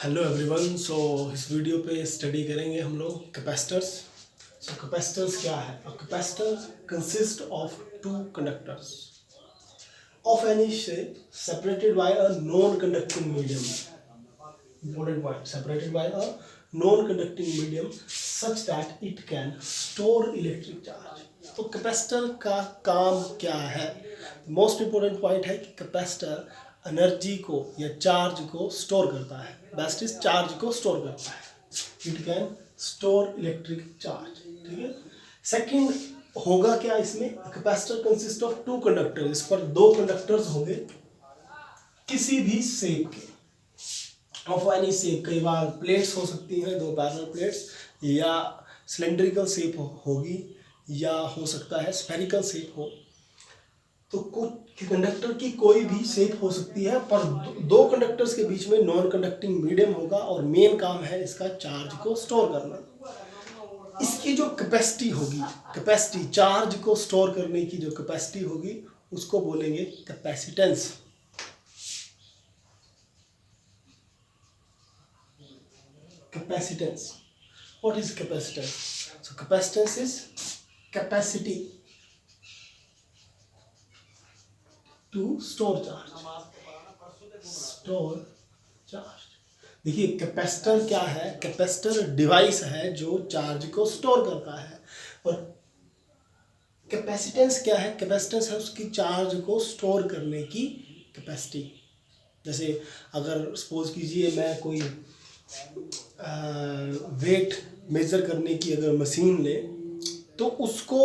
Hello everyone. सो इस video पे study करेंगे हम लोग कैपेसिटर्स। सो कैपेसिटर्स क्या है? A capacitor consist of two conductors of any shape separated by a non conducting medium. Important point, separated by a non conducting medium such that it can store electric charge. तो capacitor का काम क्या है? Most important point है कि capacitor energy को या charge को स्टोर करता है। बेस्ट इज चार्ज को स्टोर करता है। It can store electric charge. ठीक है। सेकंड होगा क्या इसमें? Capacitor consist of two conductor. इस पर दो कंडक्टर्स होंगे किसी भी शेप के, ऑफ एनी शेप। कई बार प्लेट्स हो सकती हैं, दो पैरेलल प्लेट्स, या सिलेंड्रिकल शेप होगी, या हो सकता है स्फेरिकल शेप हो। तो कुछ कंडक्टर की कोई भी शेप हो सकती है, पर दो कंडक्टर्स के बीच में नॉन कंडक्टिंग मीडियम होगा और मेन काम है इसका चार्ज को स्टोर करना। इसकी जो कैपेसिटी होगी, कैपेसिटी चार्ज को स्टोर करने की जो कैपेसिटी होगी उसको बोलेंगे capacitance. Capacitance. What is capacitance? So capacitance is capacity to store charge. Store charge. देखिए कैपेसिटर क्या है? कैपेसिटर डिवाइस है जो चार्ज को स्टोर करता है। और कैपेसिटेंस क्या है? कैपेसिटेंस है उसकी चार्ज को स्टोर करने की कैपेसिटी। जैसे अगर सपोज कीजिए मैं कोई वेट मेजर करने की अगर मशीन ले, तो उसको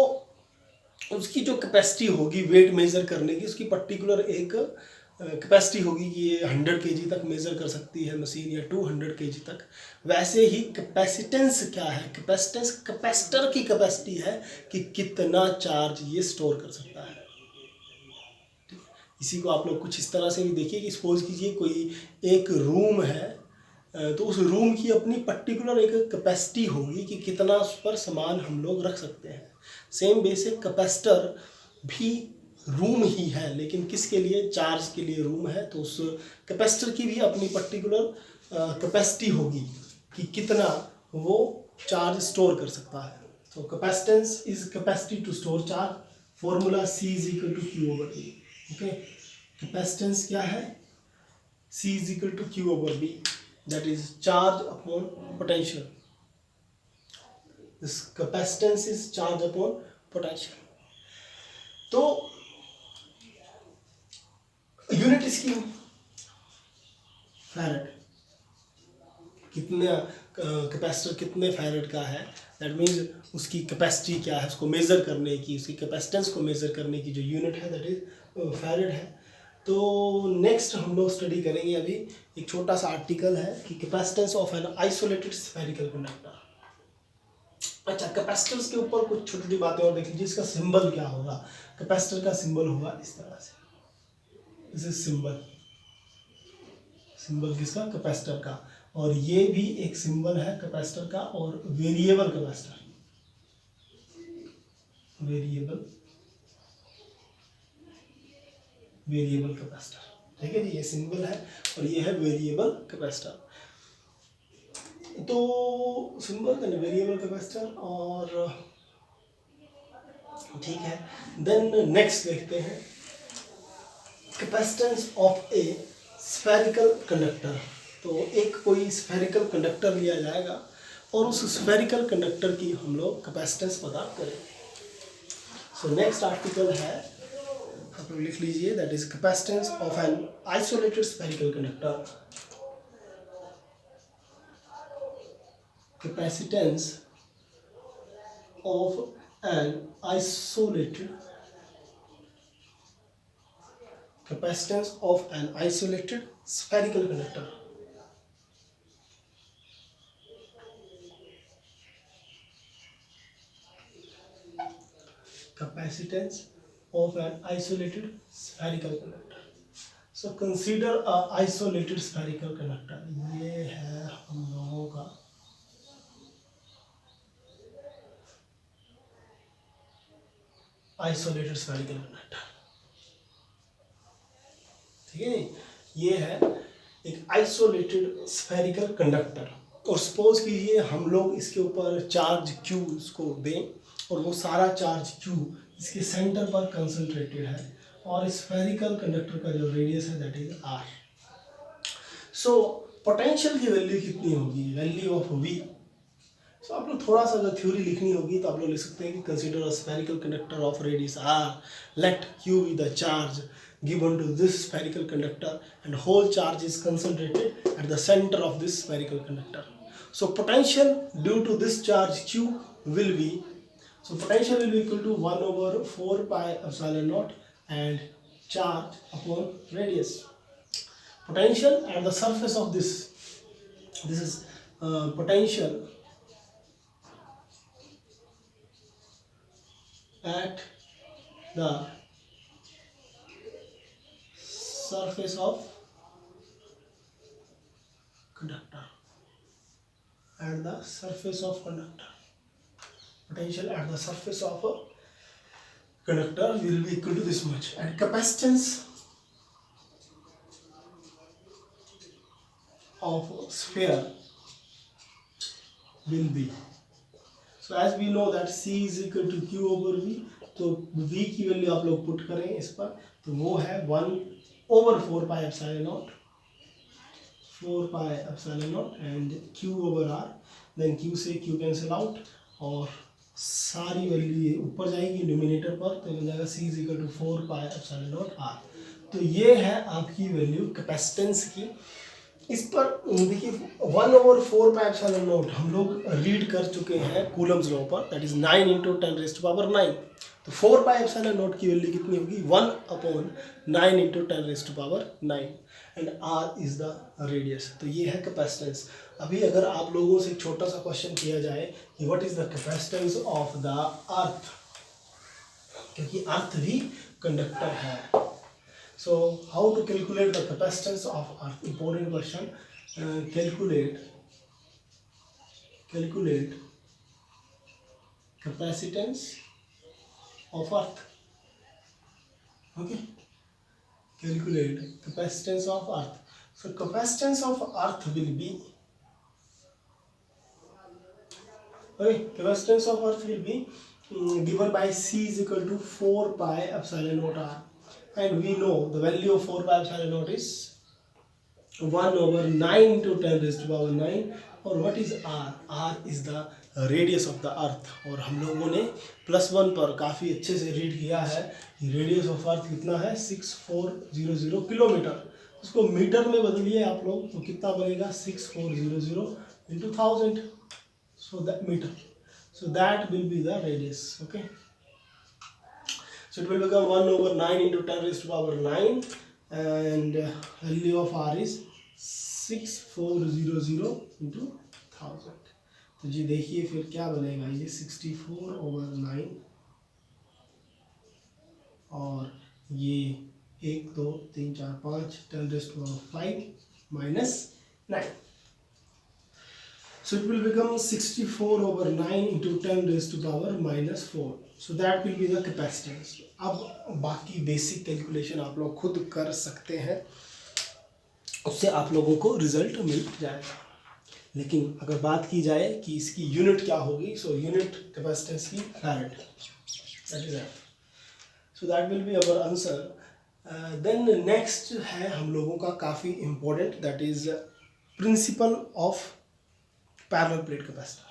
उसकी जो कैपेसिटी होगी वेट मेजर करने की, उसकी पर्टिकुलर एक कैपेसिटी होगी कि ये 100 केजी तक मेजर कर सकती है मशीन, या 200 केजी तक। वैसे ही कैपेसिटेंस क्या है? कैपेसिटेंस कैपेसिटर की कैपेसिटी है कि कितना चार्ज ये स्टोर कर सकता है। इसी को आप लोग कुछ इस तरह से भी देखिए कि सपोज कीजिए कोई एक रूम है, तो उस रूम की अपनी पर्टिकुलर एक कैपेसिटी होगी कि कितना उस पर सामान हम लोग रख सकते हैं। सेम बेसिक कैपेसिटर भी रूम ही है, लेकिन किसके लिए? चार्ज के लिए रूम है। तो उस कैपेसिटर की भी अपनी पर्टिकुलर कैपेसिटी होगी कि कितना वो चार्ज स्टोर कर सकता है। तो capacitance is capacity to store charge. Formula C is equal to Q over V. Okay, capacitance क्या है? C is equal to Q over V, that is charge upon potential. This capacitance is charge upon potential. तो unit इसकी farad. कितना capacitor कितने farad का है, that means उसकी capacity क्या है, उसको मेज़र करने की, उसकी कैपेसिटेंस को मेज़र करने की जो यूनिट है दैट इज फैरेड है। तो नेक्स्ट हम लोग स्टडी करेंगे अभी एक छोटा सा आर्टिकल है कि capacitance of an isolated spherical conductor. अच्छा, कैपेसिटर्स के ऊपर कुछ छोटी छोटी बातें और देख लीजिए। इसका सिंबल क्या होगा? कैपेसिटर का सिंबल होगा इस तरह से। दिस इज सिंबल, सिंबल किसका? कैपेसिटर का। और ये भी एक सिंबल है कैपेसिटर का। और variable capacitor, variable variable capacitor. ठीक है जी, ये सिंबल है और ये है वेरिएबल कैपेसिटर। तो सिंबल का वेरिएबल कैपेसिटर, और ठीक है। देन नेक्स्ट देखते हैं capacitance of A spherical conductor. तो एक कोई स्फेरिकल कंडक्टर लिया जाएगा और उस स्फेरिकल कंडक्टर की हम लोग कैपेसिटेंस पता करेंगे। सो नेक्स्ट आर्टिकल है, आप लोग लिख लीजिए, that is capacitance of an isolated spherical conductor. Capacitance of an isolated capacitance of an isolated spherical conductor. Capacitance of an isolated spherical conductor. So consider a isolated spherical conductor. ये है हम लोगों का isolated spherical conductor। ठीक है, ये है एक आइसोलेटेड स्फेरिकल कंडक्टर, और सपोज कीजिए हम लोग इसके ऊपर चार्ज Q इसको दें और वो सारा चार्ज Q इसके सेंटर पर कंसंट्रेटेड है, और स्फेरिकल कंडक्टर का जो रेडियस है that is R। So potential की वैल्यू कितनी होगी, वैल्यू ऑफ V। सो आप लोग थोड़ा सा अगर थ्योरी लिखनी होगी तो आप लोग लिख सकते हैं कि consider a spherical conductor of radius R, let Q be the charge given to this spherical conductor and whole charge is concentrated at the center of this spherical conductor. So potential due to this charge Q will be, so potential will be equal to 1 over 4 pi epsilon naught and charge upon radius. Potential at the surface of this is potential at the surface of conductor, at the surface of conductor, potential at the surface of a conductor will be equal to this much, and capacitance of sphere will be, so as we know that C is equal to Q over V, तो V की value आप लोग put करें इस पर, तो वो है 1 over 4 pi epsilon naught, 4 pi epsilon naught and Q over R, then Q से Q कैंसिल आउट और सारी वैल्यू ये ऊपर जाएगी न्यूमिनेटर पर, तो मिल जाएगा C is equal to 4 pi epsilon naught R। तो ये है आपकी वैल्यू कैपेसिटेंस की। इस पर देखिए 1 over 4 pi epsilon naught हम लोग रीड कर चुके हैं कूलम्स लॉ पर, that is 9 into 10 raised to power 9। तो 4 pi epsilon naught की वैल्यू कितनी होगी, 1 upon 9 into 10 raised to power 9 and R is the radius. तो ये है कैपेसिटेंस। अभी अगर आप लोगों से एक छोटा सा क्वेश्चन किया जाए कि what is the capacitance of the earth, क्योंकि अर्थ भी कंडक्टर है। So how to calculate the capacitance of earth? Important question. Calculate capacitance of earth. Okay. Calculate capacitance of earth. So capacitance of earth will be, okay, capacitance of earth will be given by C is equal to 4 pi epsilon naught R, and we know the value of 4 pi epsilon naught is 1 over 9 into 10 raised to power 9, और what is R? R is the radius of the earth, और हम लोगों ने +1 पर काफ़ी अच्छे से read किया है कि रेडियस ऑफ अर्थ कितना है 6400 किलोमीटर। उसको मीटर में बदलिए आप लोग तो कितना बनेगा 6400 into 1000, so that meter, so that will be the radius. Okay, so it will become 1 over 9 into 10 raised to power 9 and value of R is 6400 into 1000। तो जी देखिए फिर क्या बनेगा, ये 64 over 9 और ये 1 2 3 4 5 10 raised to power 5 minus 9, so it will become 64 over 9 into 10 raised to power minus 4, so that will be the capacitance। अब बाकी बेसिक कैलकुलेशन आप लोग खुद कर सकते हैं, उससे आप लोगों को रिजल्ट मिल जाएगा। लेकिन अगर बात की जाए कि इसकी यूनिट क्या होगी, सो यूनिट कैपेसिटेंस की farad, that is F, so that will be our answer. Then next है हम लोगों का काफ़ी important, that is principle of parallel plate capacitor.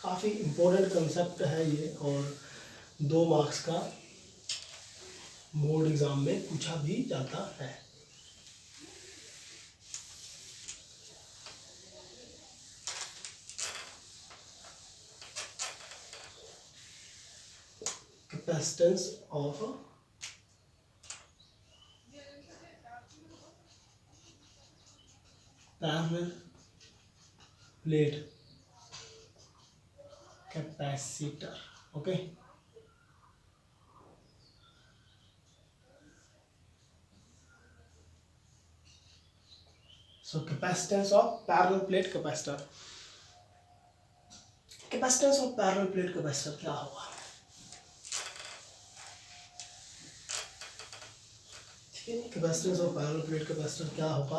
काफ़ी इम्पोर्टेंट कंसेप्ट है ये, और 2 मार्क्स का बोर्ड एग्जाम में पूछा भी जाता है। Capacitance of parallel plate capacitor. Okay, so capacitance of parallel plate capacitor, capacitance of parallel plate capacitor क्या होगा, ठीक है। Capacitance of parallel plate capacitor क्या होगा,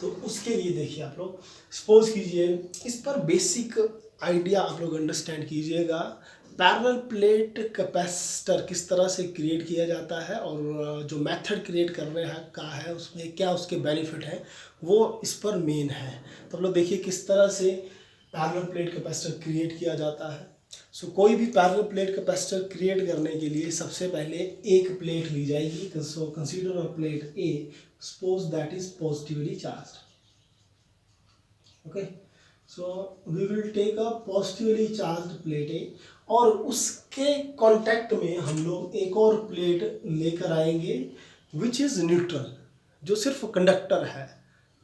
तो उसके लिए देखिए आप लोग सपोज कीजिए, इस पर बेसिक आइडिया आप लोग अंडरस्टैंड कीजिएगा। पैरेलल प्लेट कैपेसिटर किस तरह से क्रिएट किया जाता है और जो मेथड क्रिएट कर रहे हैं का है उसमें क्या उसके बेनिफिट है, वो इस पर मेन है। तो आप लोग देखिए किस तरह से पैरेलल प्लेट कैपेसिटर क्रिएट किया जाता है। सो कोई भी पैरेलल प्लेट कैपेसिटर क्रिएट करने के लिए सबसे पहले एक प्लेट ली जाएगी। So consider a plate A, suppose that is positively charged. Okay, so we will take a positively charged plate A, और उसके कांटेक्ट में हम लोग एक और प्लेट लेकर आएंगे विच इज़ न्यूट्रल, जो सिर्फ कंडक्टर है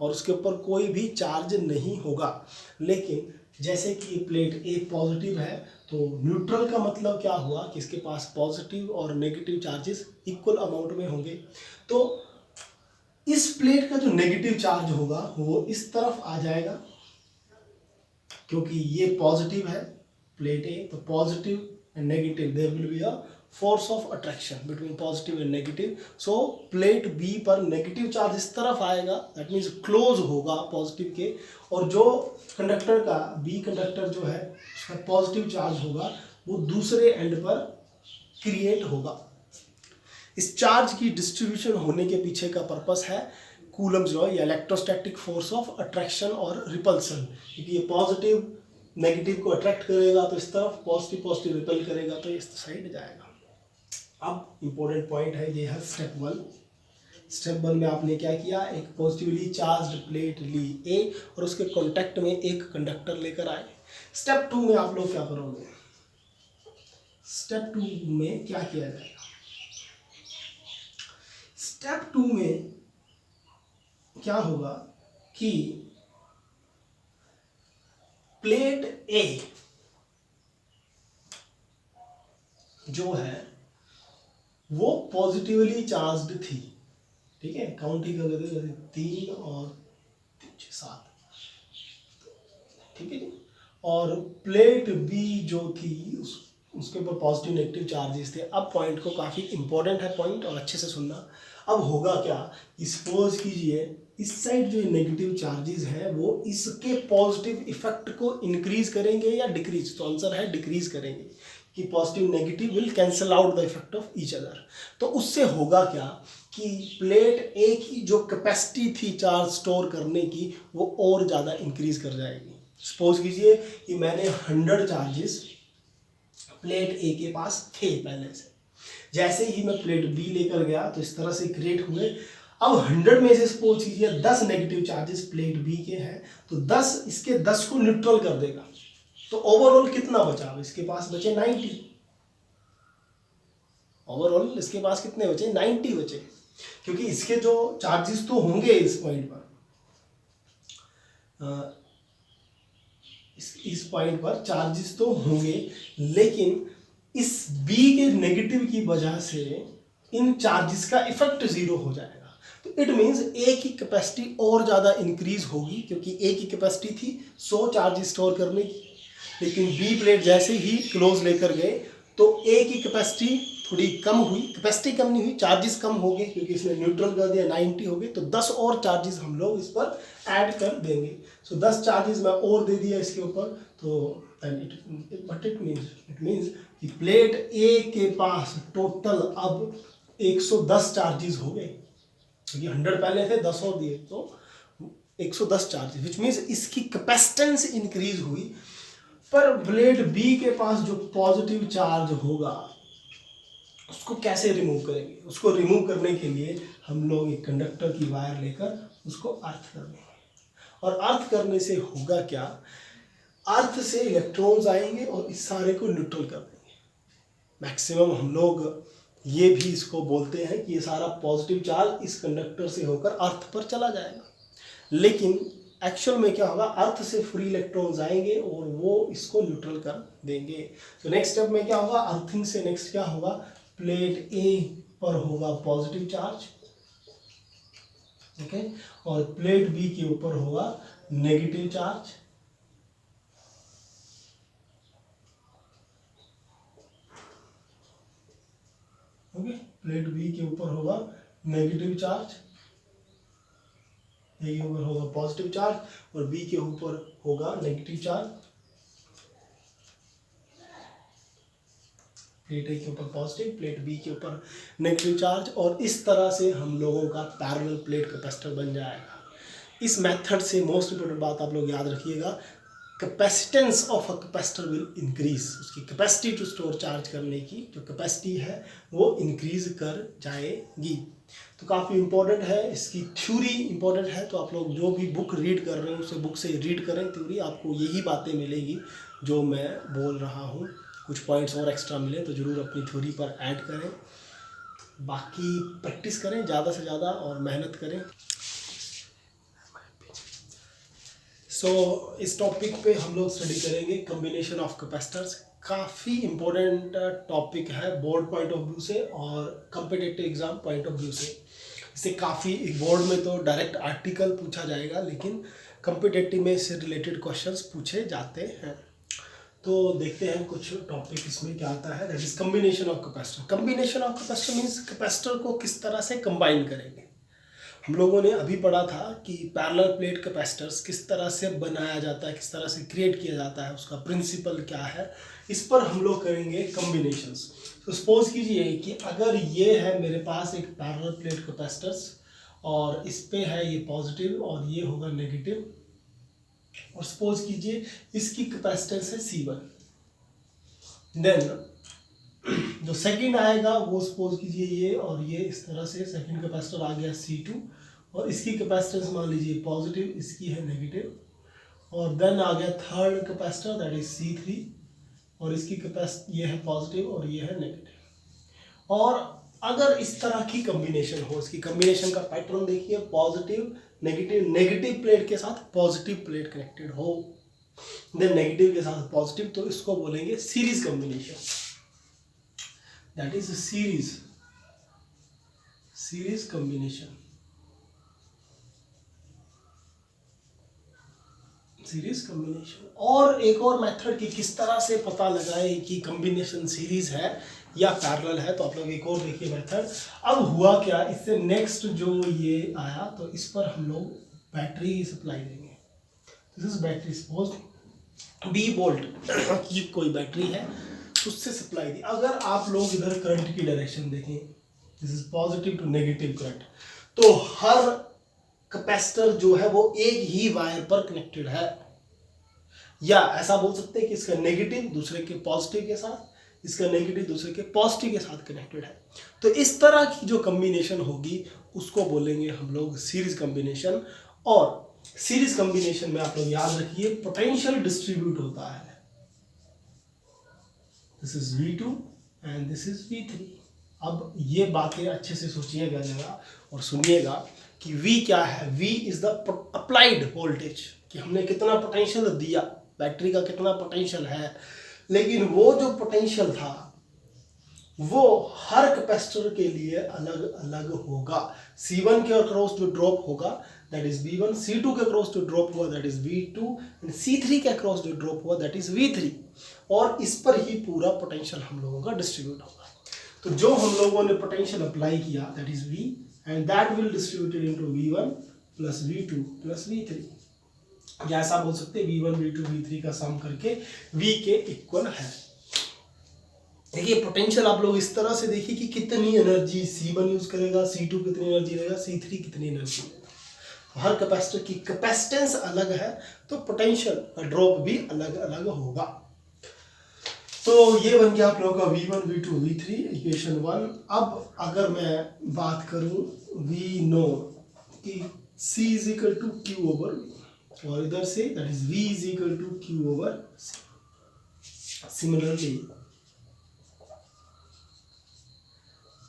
और उसके ऊपर कोई भी चार्ज नहीं होगा। लेकिन जैसे कि प्लेट ए पॉजिटिव है, तो न्यूट्रल का मतलब क्या हुआ कि इसके पास पॉजिटिव और नेगेटिव चार्जेस इक्वल अमाउंट में होंगे। तो इस प्लेट का जो नेगेटिव चार्ज होगा वो इस तरफ आ जाएगा, क्योंकि ये पॉजिटिव है प्लेट ए, तो positive and negative there will be a force of attraction between positive and negative. So plate B पर नेगेटिव चार्ज इस तरफ आएगा, दैट मीन्स क्लोज होगा पॉजिटिव के, और जो कंडक्टर का बी कंडक्टर जो है उसका पॉजिटिव चार्ज होगा वो दूसरे एंड पर क्रिएट होगा। इस चार्ज की डिस्ट्रीब्यूशन होने के पीछे का पर्पस है कूलम्स लॉ या इलेक्ट्रोस्टैटिक फोर्स ऑफ अट्रैक्शन और रिपल्सन, क्योंकि ये पॉजिटिव नेगेटिव को अट्रैक्ट करेगा तो इस तरफ, पॉजिटिव पॉजिटिव रिपल करेगा तो इस साइड जाएगा। अब इंपॉर्टेंट पॉइंट है, ये है स्टेप वन। स्टेप वन में आपने क्या किया, एक पॉजिटिवली चार्ज्ड प्लेट ली ए और उसके कॉन्टैक्ट में एक कंडक्टर लेकर आए। स्टेप टू में आप लोग क्या करोगे, स्टेप टू में क्या किया जाएगा, स्टेप टू में क्या होगा कि प्लेट ए जो है वो पॉजिटिवली चार्ज्ड थी, ठीक है, काउंटिंग कर लेते हैं 3 और 3 6 7, ठीक है जी। और प्लेट बी जो थी उसके ऊपर पॉजिटिव नेगेटिव चार्जेस थे। अब पॉइंट को काफ़ी इंपॉर्टेंट है पॉइंट, और अच्छे से सुनना। अब होगा क्या, सपोज कीजिए इस साइड जो नेगेटिव चार्जेस हैं वो इसके पॉजिटिव इफेक्ट को इंक्रीज करेंगे या डिक्रीज, तो आंसर है डिक्रीज करेंगे, कि positive negative will cancel out the effect of each other. तो उससे होगा क्या कि प्लेट ए की जो कैपेसिटी थी चार्ज स्टोर करने की वो और ज़्यादा इंक्रीज कर जाएगी। सपोज कीजिए कि मैंने 100 चार्जेस प्लेट ए के पास थे पहले से, जैसे ही मैं प्लेट बी लेकर गया तो इस तरह से क्रिएट हुए। अब 100 में से सपोज कीजिए 10 नेगेटिव चार्जेस प्लेट बी के हैं, तो 10 इसके 10 को न्यूट्रल कर देगा, तो ओवरऑल कितना बचा, इसके पास बचे 90। ओवरऑल इसके पास कितने बचे, 90 बचे, क्योंकि इसके जो चार्जेस तो होंगे इस पॉइंट पर, इस पॉइंट पर चार्जेस तो होंगे, लेकिन इस बी के नेगेटिव की वजह से इन चार्जेस का इफेक्ट जीरो हो जाएगा। तो इट मींस ए की कैपेसिटी और ज़्यादा इंक्रीज होगी, क्योंकि ए की कैपेसिटी थी 100 चार्जेस स्टोर करने की, लेकिन बी प्लेट जैसे ही क्लोज लेकर गए तो ए की कैपेसिटी थोड़ी कम हुई, कैपेसिटी कम नहीं हुई, चार्जेस कम हो गए, क्योंकि इसने न्यूट्रल कर दिया 90 हो गए, तो 10 और चार्जेस हम लोग इस पर ऐड कर देंगे। सो 10 चार्जेस मैं और दे दिया इसके ऊपर, तो इट मीन्स कि प्लेट ए के पास टोटल अब 110 चार्जेस हो गए, क्योंकि 100 पहले थे, 10 और दिए तो 110 चार्जेस, विच मीन्स इसकी कैपेसिटेंस इंक्रीज हुई। पर प्लेट बी के पास जो पॉजिटिव चार्ज होगा उसको कैसे रिमूव करेंगे, उसको रिमूव करने के लिए हम लोग एक कंडक्टर की वायर लेकर उसको अर्थ कर देंगे, और अर्थ करने से होगा क्या, अर्थ से इलेक्ट्रॉन्स आएंगे और इस सारे को न्यूट्रल कर देंगे। मैक्सिमम हम लोग ये भी इसको बोलते हैं कि ये सारा पॉजिटिव चार्ज इस कंडक्टर से होकर अर्थ पर चला जाएगा, लेकिन एक्चुअल में क्या होगा, अर्थ से फ्री इलेक्ट्रॉन्स आएंगे और वो इसको न्यूट्रल कर देंगे। तो नेक्स्ट स्टेप में क्या होगा, अर्थिंग से नेक्स्ट क्या होगा, प्लेट ए पर होगा पॉजिटिव चार्ज, ठीक है, और प्लेट बी के ऊपर होगा negative charge, okay, plate B के ऊपर होगा नेगेटिव चार्ज, ए के ऊपर होगा पॉजिटिव चार्ज और बी के ऊपर होगा नेगेटिव चार्ज। प्लेट ए के ऊपर पॉजिटिव, प्लेट बी के ऊपर नेगेटिव चार्ज, और इस तरह से हम लोगों का पैरेलल प्लेट कैपेसिटर बन जाएगा। इस मेथड से मोस्ट इंपोर्टेंट बात आप लोग याद रखिएगा, capacitance of a capacitor will increase. उसकी कैपेसिटी टू स्टोर चार्ज करने की जो कैपेसिटी है वो इंक्रीज कर जाएगी। तो काफ़ी इंपॉर्टेंट है, इसकी थ्योरी इंपॉर्टेंट है। तो आप लोग जो भी बुक रीड कर रहे हैं उसे बुक से रीड करें थ्योरी, आपको यही बातें मिलेगी जो मैं बोल रहा हूँ। कुछ पॉइंट्स और एक्स्ट्रा मिले तो ज़रूर अपनी थ्योरी पर ऐड करें। बाकी प्रैक्टिस करें ज़्यादा से ज़्यादा और मेहनत करें। इस टॉपिक पे हम लोग स्टडी करेंगे कम्बिनेशन ऑफ कैपेसिटर्स। काफ़ी इम्पोर्टेंट टॉपिक है बोर्ड पॉइंट ऑफ व्यू से और competitive exam point of view से। इसे काफ़ी बोर्ड में तो डायरेक्ट आर्टिकल पूछा जाएगा, लेकिन कम्पिटिटिव में इससे रिलेटेड क्वेश्चंस पूछे जाते हैं। तो देखते हैं कुछ टॉपिक इसमें क्या आता है। That is combination of capacitor. Combination of capacitor means capacitor को किस तरह से कंबाइन करेंगे। हम लोगों ने अभी पढ़ा था कि पैरेलल प्लेट कैपेसिटर्स किस तरह से बनाया जाता है, किस तरह से क्रिएट किया जाता है, उसका प्रिंसिपल क्या है। इस पर हम लोग करेंगे कम्बिनेशंस। तो सपोज कीजिए कि अगर ये है मेरे पास एक पैरेलल प्लेट कैपेसिटर्स और इस पे है ये पॉजिटिव और ये होगा नेगेटिव, और सपोज कीजिए इसकी कैपेसिटेंस है C1। देन जो सेकंड आएगा वो सपोज कीजिए ये और ये, इस तरह से सेकंड कैपेसिटर आ गया C2 और इसकी कैपेसिटेंस मान लीजिए पॉजिटिव, इसकी है नेगेटिव, और देन आ गया third capacitor that is C3 और इसकी कैपेसिटी ये है पॉजिटिव और ये है नेगेटिव। और अगर इस तरह की कम्बिनेशन हो, इसकी कम्बिनेशन का पैटर्न देखिए, पॉजिटिव नेगेटिव, नेगेटिव प्लेट के साथ पॉजिटिव प्लेट कनेक्टेड हो, देन नेगेटिव के साथ पॉजिटिव, तो इसको बोलेंगे series combination. That is series combination. Series combination. और एक और मेथड कि किस तरह से पता लगाए कि कम्बिनेशन सीरीज है या पैरेलल है, तो आप लोग एक और देखिए मेथड। अब हुआ क्या, इससे नेक्स्ट जो ये आया तो इस पर हम लोग बैटरी सप्लाई देंगे। This is battery, suppose B volt की कोई बैटरी है, उससे सप्लाई दी। अगर आप लोग इधर करंट की डायरेक्शन देखें, this is positive to negative current, तो हर कैपेसिटर जो है वो एक ही वायर पर कनेक्टेड है। या ऐसा बोल सकते हैं कि इसका नेगेटिव दूसरे के पॉजिटिव के साथ, इसका नेगेटिव दूसरे के पॉजिटिव के साथ कनेक्टेड है। तो इस तरह की जो कम्बिनेशन होगी उसको बोलेंगे हम लोग सीरीज कम्बिनेशन। और सीरीज कम्बिनेशन में आप लोग याद रखिए पोटेंशियल डिस्ट्रीब्यूट होता है। This is V2 and this is V3। अब ये बातें अच्छे से सोचिएगा जरा और सुनिएगा कि V क्या है। V is the applied voltage, कि हमने कितना पोटेंशियल दिया, बैटरी का कितना पोटेंशियल है। लेकिन वो जो पोटेंशियल था वो हर कैपेसिटर के लिए अलग अलग होगा। C1 के अक्रॉस जो ड्रॉप होगा दैट इज V1, C2 के अक्रॉस जो ड्रॉप हुआ that is V2 and C3 के अक्रॉस जो ड्रॉप हुआ दैट इज V3। और इस पर ही पूरा पोटेंशियल हम लोगों का डिस्ट्रीब्यूट होगा। तो जो हम लोगों ने पोटेंशियल अप्लाई किया that is V and that will distributed into V1 plus V2 plus V3। या ऐसा बोल सकते हैं V1 V2 V3 का सम करके V के इक्वल है। देखिए पोटेंशियल आप लोग इस तरह से देखिए कि कितनी एनर्जी C1 यूज करेगा, C2 कितनी एनर्जी लेगा, C3 कितनी एनर्जी लेगा। हर कैपेसिटर की कैपेसिटेंस अलग है तो पोटेंशियल का ड्रॉप भी अलग अलग होगा। तो ये बन गया आप लोगों का V1 V2 V3 इक्वेशन 1। अब अगर मैं बात करूं वी नो कि C is equal to Q over V, और इधर से that is V is equal to Q over C। Similarly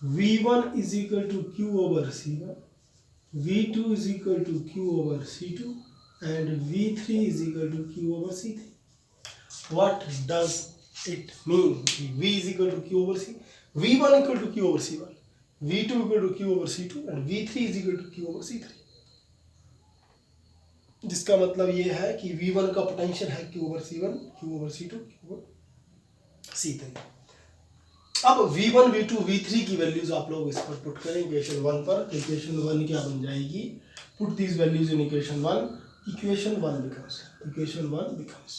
V1 is equal to Q over C1, V2 is equal to Q over C2 and V3 is equal to Q over C3. What does it mean? V is equal to Q over C, V1 equal to Q over C1, V2 equal to Q over C2 and V3 is equal to Q over C3. जिसका मतलब ये है कि V1 का potential है Q over C1, Q over C2, Q over C3। अब V1 V2 V3 की values आप लोग इस पर पुट करें इक्वेशन 1 पर। इक्वेशन 1 क्या बन जाएगी, put these values in equation 1, equation 1 becomes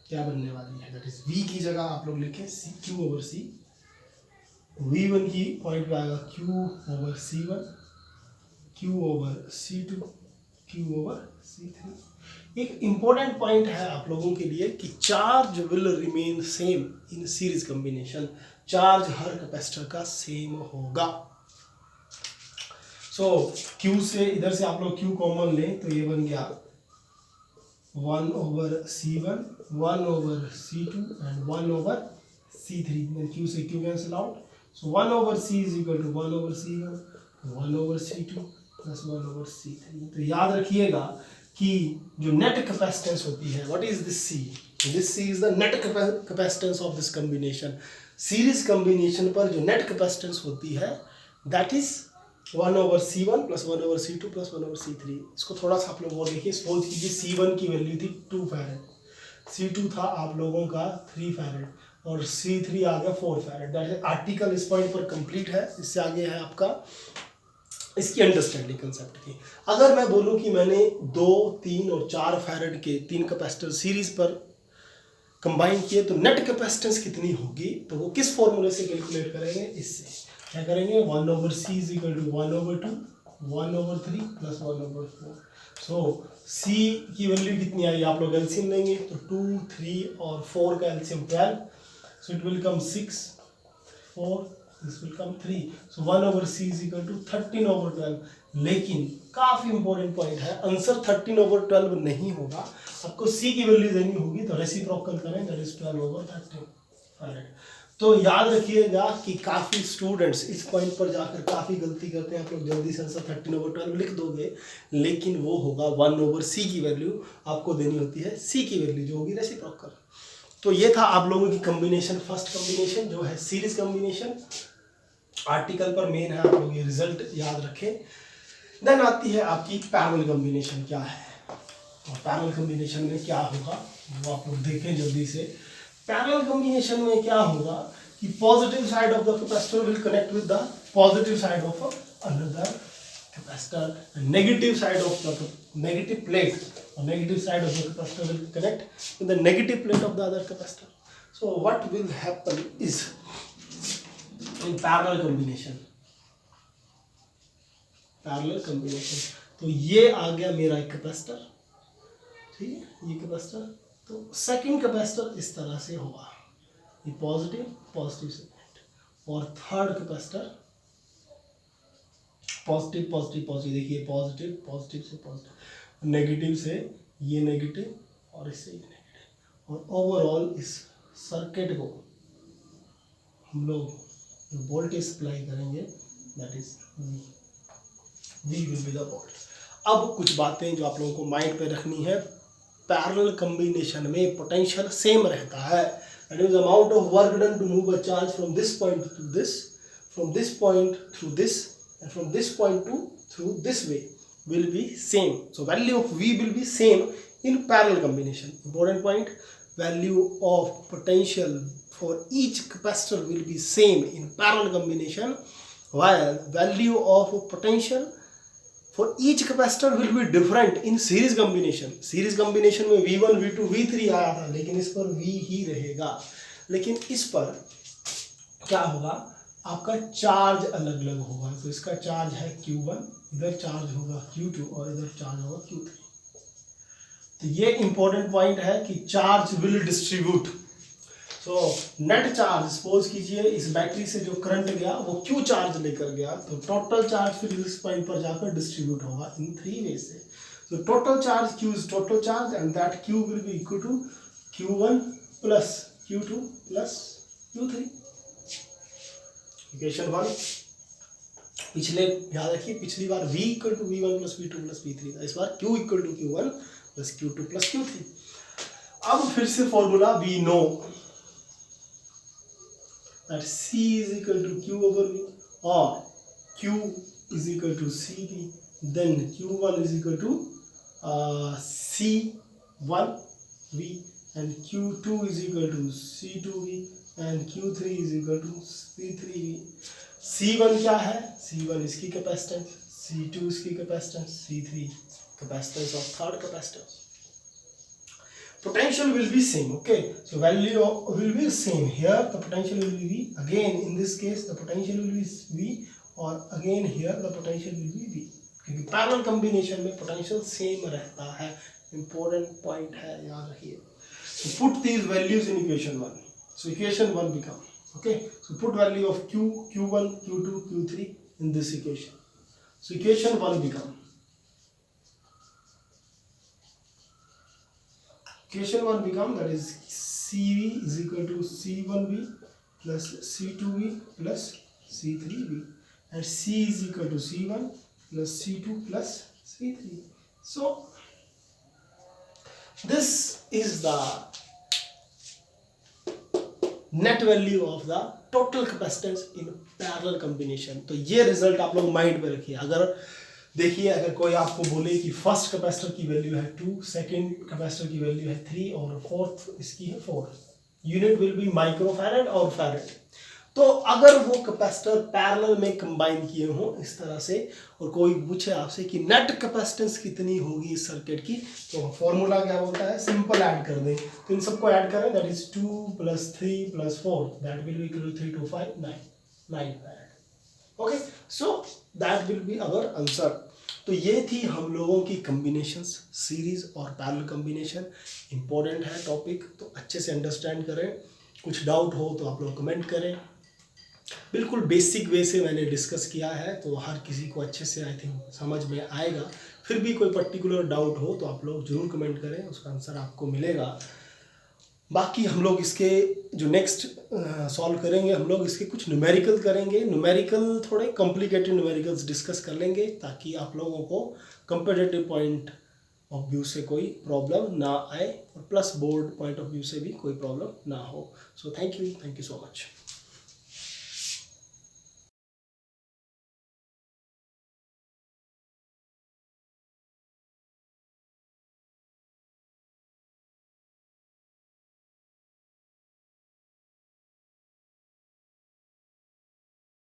क्या बनने वाली है, दैट इज V की जगह आप लोग लिखें Q ओवर C, V1 की पॉइंट पे आएगा Q over C1, Q over C2, Q over C3। एक इंपॉर्टेंट पॉइंट है आप लोगों के लिए कि charge will remain same in series combination, charge her capacitor का सेम होगा। सो Q से इधर से आप लोग Q कॉमन लें तो ये बन गया 1 over C1, 1 over C2 and 1 over C3। then Q से Q cancel out, so 1 over C is equal to 1 over C1, 1 over C2 plus 1 over C3। तो याद रखिएगा कि जो नेट कैपेसिटेंस होती है, what is this C? This C is the net capacitance of this combination. Series combination पर जो net capacitance होती है that is 1 over C1 plus 1 over C2 plus 1 over C3। इसको थोड़ा सा आप लोग और देखिए, सपोज कीजिए C1 की वैल्यू थी 2 फैरेड, C2 था आप लोगों का 3 फैरेड और C3 आ गया 4 फैरेड। दैट इज आर्टिकल इस पॉइंट पर कंप्लीट है। इससे आगे है आपका इसकी अंडरस्टैंडिंग कंसेप्ट की। अगर मैं बोलूं कि मैंने 2, 3 और 4 फैरेड के 3 कैपेसिटर सीरीज पर कंबाइन किए तो नेट कैपेसिटेंस कितनी होगी, तो वो किस फॉर्मूले से कैलकुलेट करेंगे, इससे क्या करेंगे, 1 over C is equal to 1 over 2, 1 over 3 plus 1 over 4। So C की वैल्यू कितनी आई, आप लोग एलसीएम लेंगे तो 2, 3 और 4 का LCM 12, so it will come 6, 4, this will come 3, so 1 over C is equal to 13 over 12। लेकिन काफी इंपॉर्टेंट पॉइंट है, आंसर 13 ओवर 12 नहीं होगा, आपको C की वैल्यू देनी होगी, तो रेसिप्रोकल करें, दैट इज 12 ओवर 13 फैरेड। तो याद रखिएगा कि काफी स्टूडेंट्स इस पॉइंट पर जाकर काफी गलती करते हैं। आप लोग जल्दी से आंसर 13 ओवर 12 लिख दोगे, लेकिन वो होगा 1 ओवर C की वैल्यू आपको देनी होती है, C की वैल्यू जो होगी रेसिप्रोकल। तो ये था आप लोगों की कॉम्बिनेशन, फर्स्ट कॉम्बिनेशन जो है सीरीज कॉम्बिनेशन। आर्टिकल पर मेन है, आप लोग ये रिजल्ट याद रखें। देन आती है आपकी पैरेलल कॉम्बिनेशन क्या है, और पैरेलल कॉम्बिनेशन में क्या होगा वो आप लोग देखें जल्दी से। पैरेलल कॉम्बिनेशन में क्या होगा कि positive side of the capacitor will connect with the positive side of another capacitor, and negative side of the negative plate or negative side of the capacitor will connect with the negative plate of the other capacitor. So what will happen is in parallel combination, तो ये आ गया मेरा एक capacitor, ठीक है, ये capacitor. तो second capacitor इस तरह से होगा, ये पॉजिटिव पॉजिटिव से कनेक्ट, और third capacitor positive positive positive, देखिए पॉजिटिव पॉजिटिव से पॉजिटिव, नेगेटिव से ये नेगेटिव और इससे ये नेगेटिव, और ओवरऑल इस सर्किट को हम लोग जो वोल्टेज सप्लाई करेंगे that is V will be the volt. अब कुछ बातें जो आप लोगों को माइंड पे रखनी है, पैरेलल कॉम्बिनेशन में पोटेंशियल सेम रहता है, that is amount of work done to move a charge from this point to this, from this point through this, and from this point to through this way will be same. So value of V will be same in parallel combination. Important point, value of potential for each capacitor will be same in parallel combination, while value of potential for each capacitor will be different in series combination. Series combination में V1 V2 V3 आया था, लेकिन इस पर V ही रहेगा, लेकिन इस पर क्या होगा, आपका चार्ज अलग अलग होगा। तो इसका चार्ज है Q1, इधर चार्ज होगा Q2 और इधर चार्ज होगा Q3। तो ये इंपॉर्टेंट पॉइंट है कि charge will distribute. So net charge, suppose कीजिए इस बैटरी से जो करंट गया वो Q चार्ज लेकर गया, तो टोटल चार्ज फिर इस पॉइंट पर जाकर डिस्ट्रीब्यूट होगा इन 3 वे से। So total charge Q is total charge, and that Q will be equal to Q1 plus Q2 plus Q3। Equation 1 पिछले याद रखिए, पिछली बार V equal to V1 plus V2 plus V3 था, इस बार Q equal to Q1 plus Q2 plus Q3। अब फिर से formula we know that C is equal to Q over V और Q is equal to CV, then Q1 is equal to C1V and Q2 is equal to C2V and Q3 is equal to C3V। C1 क्या है? C1 इसकी capacitance, C2 इसकी capacitance, C3 capacitance of third capacitor. Potential will be same, okay, so value will be same here, the potential will be V, again in this case the potential will be V, or again here the potential will be V, क्योंकि parallel combination में potential same रहता है, important point है, याद रखिए। So put these values in equation 1, so equation 1 become, okay, so put value of Q, Q1, Q2, Q3 in this equation, so equation 1 become, equation 1 become, that is CV is equal to C1V plus C2V plus C3V, and C is equal to C1 plus C2 plus C3. So this is the net value of the total capacitance in parallel combination. तो ये result आप लोग mind में रखिए। अगर देखिए, अगर कोई आपको बोले कि फर्स्ट कैपेसिटर की वैल्यू है 2, सेकंड कैपेसिटर की वैल्यू है 3 और फोर्थ इसकी है 4, यूनिट विल बी माइक्रोफैरड और फैरड, तो अगर वो कैपेसिटर पैरेलल में कंबाइन किए हों इस तरह से, और कोई पूछे आपसे कि नेट कैपेसिटेंस कितनी होगी इस सर्किट की, तो फॉर्मूला क्या होता है? सिंपल ऐड कर दें, तो इन सबको ऐड करें, that is 2 + 3 + 4, that will be equal to 3 2 5 9 farad. Okay, so that will be our answer. तो ये थी हम लोगों की कॉम्बिनेशंस, सीरीज और पैरेलल कॉम्बिनेशन। इंपॉर्टेंट है टॉपिक, तो अच्छे से अंडरस्टैंड करें। कुछ डाउट हो तो आप लोग कमेंट करें। बिल्कुल बेसिक वे से मैंने डिस्कस किया है, तो हर किसी को अच्छे से आई थिंक समझ में आएगा। फिर भी कोई पर्टिकुलर डाउट हो तो आप लोग ज़रूर कमेंट करें, उसका आंसर आपको मिलेगा। बाकी हम लोग इसके जो नेक्स्ट सॉल्व करेंगे, हम लोग इसके कुछ न्यूमेरिकल करेंगे। न्यूमेरिकल थोड़े कॉम्प्लिकेटेड न्यूमेरिकल्स डिस्कस कर लेंगे, ताकि आप लोगों को कंपेटिटिव पॉइंट ऑफ व्यू से कोई प्रॉब्लम ना आए, और plus board point of view से भी कोई प्रॉब्लम ना हो। So thank you so much.